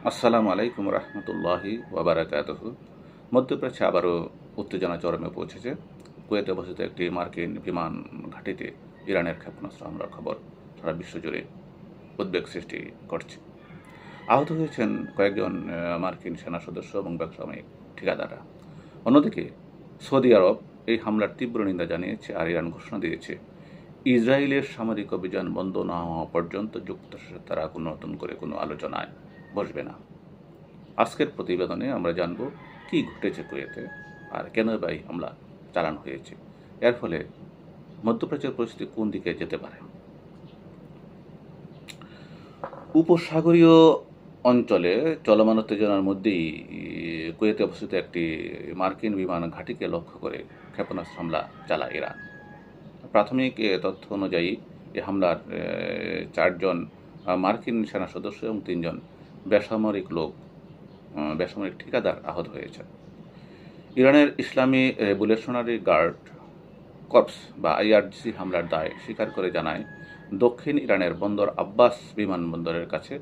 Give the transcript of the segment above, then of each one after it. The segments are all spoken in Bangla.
আসসালামু আলাইকুম রহমতুল্লাহি ওয়াবারাকাতুহ। মধ্যপ্রাচ্যে আবারও উত্তেজনা চরমে পৌঁছেছে। কুয়েতে অবস্থিত একটি মার্কিন বিমান ঘাঁটিতে ইরানের ক্ষেপণাস্ত্র হামলার খবর সারা বিশ্বজুড়ে উদ্বেগ সৃষ্টি করছে। আহত হয়েছেন কয়েকজন মার্কিন সেনা সদস্য এবং ব্যবসায়িক ঠিকাদাররা। অন্যদিকে সৌদি আরব এই হামলার তীব্র নিন্দা জানিয়েছে, আর ইরান ঘোষণা দিয়েছে ইসরায়েলের সামরিক অভিযান বন্ধ না হওয়া পর্যন্ত যুক্তরাষ্ট্রের সাথে তারা নতুন করে কোনো আলোচনায় বসবে না। আজকের প্রতিবেদনে আমরা জানব কী ঘটেছে কুয়েতে, আর কেন বা এই হামলা চালানো হয়েছে। এর ফলে মধ্যপ্রাচ্যের পরিস্থিতি কোন দিকে যেতে পারে। উপসাগরীয় অঞ্চলে চলমান উত্তেজনার মধ্যেই কুয়েতে অবস্থিত একটি মার্কিন বিমান ঘাঁটিকে লক্ষ্য করে ক্ষেপণাস্ত্র হামলা চালায় ইরান। প্রাথমিক তথ্য অনুযায়ী এই হামলার 4জন মার্কিন সেনা সদস্য এবং 3জন বেসামরিক ঠিকাদার আহত হয়েছে। ইরানের ইসলামী রেভলিউশনারি গার্ড কর্পস বা আইআরজিসি হামলার দায় স্বীকার করে জানায়, দক্ষিণ ইরানের বন্দর আব্বাস বিমানবন্দরের কাছে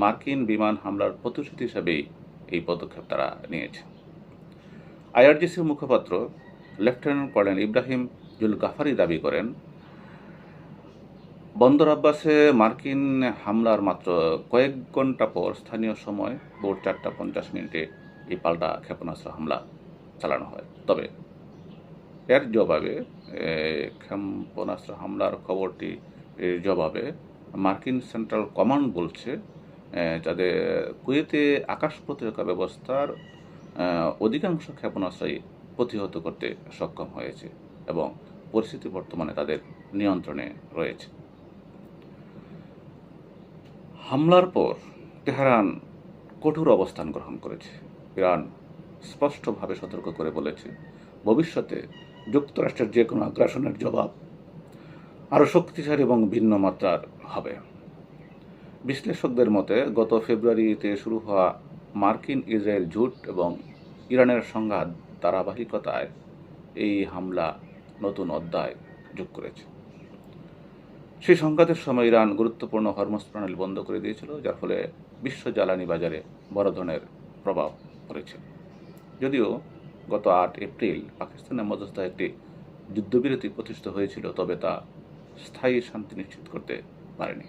মার্কিন বিমান হামলার প্রতিশ্রুতি হিসেবেই এই পদক্ষেপ তারা নিয়েছে। আইআরজিসির মুখপাত্র লেফটেন্যান্ট কর্নেল ইব্রাহিম জুলগাফারি দাবি করেন, বন্দর আব্বাসে মার্কিন হামলার মাত্র কয়েক ঘন্টা পর স্থানীয় সময় ভোর 4:50 এই পাল্টা ক্ষেপণাস্ত্র হামলা চালানো হয়। তবে এর জবাবে ক্ষেপণাস্ত্র হামলার খবরটি জবাবে মার্কিন সেন্ট্রাল কমান্ড বলছে যাদের কুয়েতে আকাশ প্রতিরক্ষা ব্যবস্থার অধিকাংশ ক্ষেপণাস্ত্রই প্রতিহত করতে সক্ষম হয়েছে এবং পরিস্থিতি বর্তমানে তাদের নিয়ন্ত্রণে রয়েছে। হামলার পর তেহরান কঠোর অবস্থান গ্রহণ করেছে। ইরান স্পষ্টভাবে সতর্ক করে বলেছে, ভবিষ্যতে যুক্তরাষ্ট্রের যে কোনো আগ্রাসনের জবাব আরও শক্তিশালী এবং ভিন্ন মাত্রার হবে। বিশ্লেষকদের মতে গত ফেব্রুয়ারিতে শুরু হওয়া মার্কিন ইসরায়েল জোট এবং ইরানের সংঘাত ধারাবাহিকতায় এই হামলা নতুন অধ্যায় যোগ করেছে। সেই সংঘাতের সময় ইরান গুরুত্বপূর্ণ হরমুজ প্রণালী বন্ধ করে দিয়েছিল, যার ফলে বিশ্ব জ্বালানি বাজারে বড় ধরনের প্রভাব পড়েছিল। যদিও গত 8 এপ্রিল পাকিস্তানের মধ্যস্থতায় একটি যুদ্ধবিরতি প্রতিষ্ঠিত হয়েছিল, তবে তা স্থায়ী শান্তি নিশ্চিত করতে পারেনি।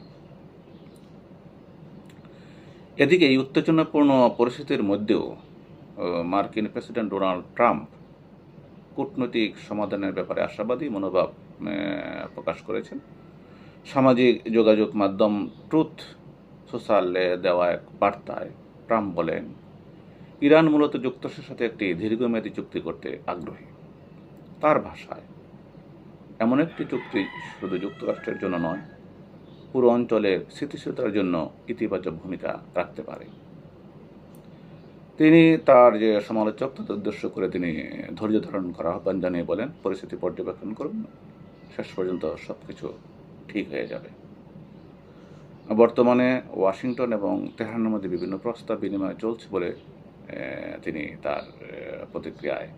এদিকে এই উত্তেজনাপূর্ণ পরিস্থিতির মধ্যেও মার্কিন প্রেসিডেন্ট ডোনাল্ড ট্রাম্প কূটনৈতিক সমাধানের ব্যাপারে আশাবাদী মনোভাব প্রকাশ করেছেন। সামাজিক যোগাযোগ মাধ্যম ট্রুথ সোশ্যালে দেওয়া এক বার্তায় ট্রাম্প বলেন, ইরান মূলত যুক্তরাষ্ট্রের সাথে একটি দীর্ঘমেয়াদী চুক্তি করতে আগ্রহী। তার ভাষায়, এমন একটি চুক্তি শুধু যুক্তরাষ্ট্রের জন্য নয়, পুরো অঞ্চলের স্থিতিশীলতার জন্য ইতিবাচক ভূমিকা রাখতে পারে। তিনি তার যে সমালোচক তাদের উদ্দেশ্য করে তিনি ধৈর্য ধারণ করার আহ্বান জানিয়ে বলেন, পরিস্থিতি পর্যবেক্ষণ করুন, শেষ পর্যন্ত সব কিছু ঠিক হয়ে যাবে। বর্তমানে ওয়াশিংটন এবং তেহরানের মধ্যে বিভিন্ন প্রস্তাব বিনিময় চলছে বলে তিনি তার প্রতিক্রিয়ায়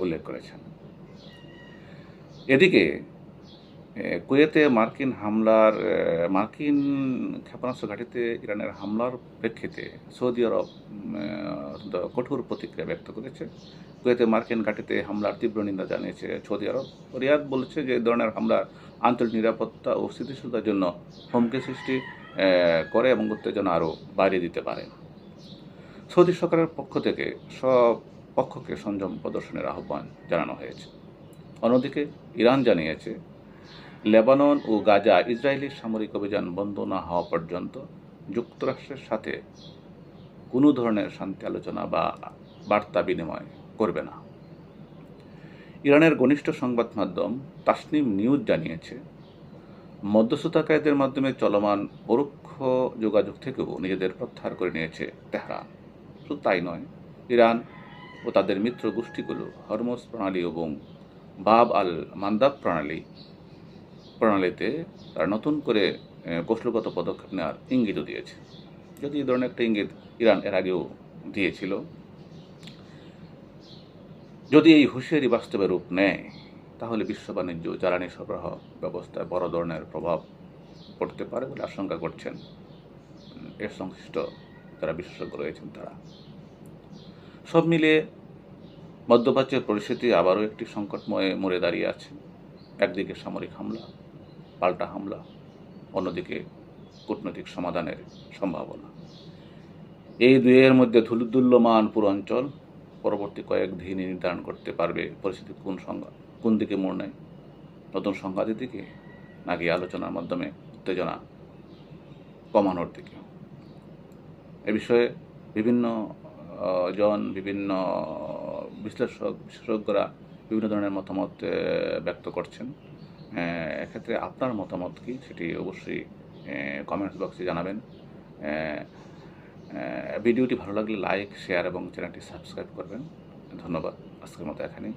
উল্লেখ করেছেন। এদিকে কুয়েতে মার্কিন ক্ষেপণাস্ত্র ঘাঁটিতে ইরানের হামলার প্রেক্ষিতে সৌদি আরব কঠোর প্রতিক্রিয়া ব্যক্ত করেছে। কুয়েতে মার্কিন ঘাঁটিতে হামলার তীব্র নিন্দা জানিয়েছে সৌদি আরব। রিয়াদ বলেছে যে এই ধরনের হামলা আঞ্চলিক নিরাপত্তা ও স্থিতিশীলতার জন্য হুমকি সৃষ্টি করে এবং উত্তেজনা আরও বাড়িয়ে দিতে পারে। সৌদি সরকারের পক্ষ থেকে সব পক্ষকে সংযম প্রদর্শনের আহ্বান জানানো হয়েছে। অন্যদিকে ইরান জানিয়েছে, লেবানন ও গাজা ইসরায়েলি সামরিক অভিযান বন্ধ না হওয়া পর্যন্ত যুক্তরাষ্ট্রের সাথে কোনো ধরনের শান্তি আলোচনা বা বার্তা বিনিময় করবে না। ইরানের ঘনিষ্ঠ সংবাদ মাধ্যম তাসনিম নিউজ জানিয়েছে, মধ্যস্থতাকারীদের মাধ্যমে চলমান পরোক্ষ যোগাযোগ থেকেও নিজেদের প্রত্যাহার করে নিয়েছে তেহরান। শুধু তাই নয়, ইরান ও তাদের মিত্র গোষ্ঠীগুলো হরমুজ প্রণালী এবং বাব আল মান্দাব প্রণালীতে তারা নতুন করে কৌশলগত পদক্ষেপ নেওয়ার ইঙ্গিতও দিয়েছে। যদি এই ধরনের একটা ইঙ্গিত ইরান এর আগেও দিয়েছিল। যদি এই হুঁশিয়ারি বাস্তবে রূপ নেয়, তাহলে বিশ্ব বাণিজ্য জ্বালানি সরবরাহ ব্যবস্থায় বড় ধরনের প্রভাব পড়তে পারে বলে আশঙ্কা করছেন এর সংশ্লিষ্ট যারা বিশেষজ্ঞ রয়েছেন তারা। সব মিলিয়ে মধ্যপ্রাচ্যের পরিস্থিতি আবারও একটি সংকটময় মোড়ে দাঁড়িয়ে আছে। একদিকে সামরিক হামলা, পাল্টা হামলা, অন্যদিকে কূটনৈতিক সমাধানের সম্ভাবনা। এই দুয়ের মধ্যে দূল্যমান পুরো অঞ্চল। পরবর্তী কয়েকদিনই নির্ধারণ করতে পারবে পরিস্থিতি কোন দিকে মোড় নেয়, নতুন সংঘাতের দিকে নাকি আলোচনার মাধ্যমে উত্তেজনা কমানোর দিকে। এ বিষয়ে বিভিন্ন বিভিন্ন বিশেষজ্ঞরা বিভিন্ন ধরনের মতামত ব্যক্ত করছেন। এক্ষেত্রে আপনার মতামত কি সেটি অবশ্যই কমেন্টস বক্সে জানাবেন। ভিডিওটি ভালো লাগলে লাইক, শেয়ার এবং চ্যানেলটি সাবস্ক্রাইব করবেন। ধন্যবাদ। আজকের মতো এখানেই।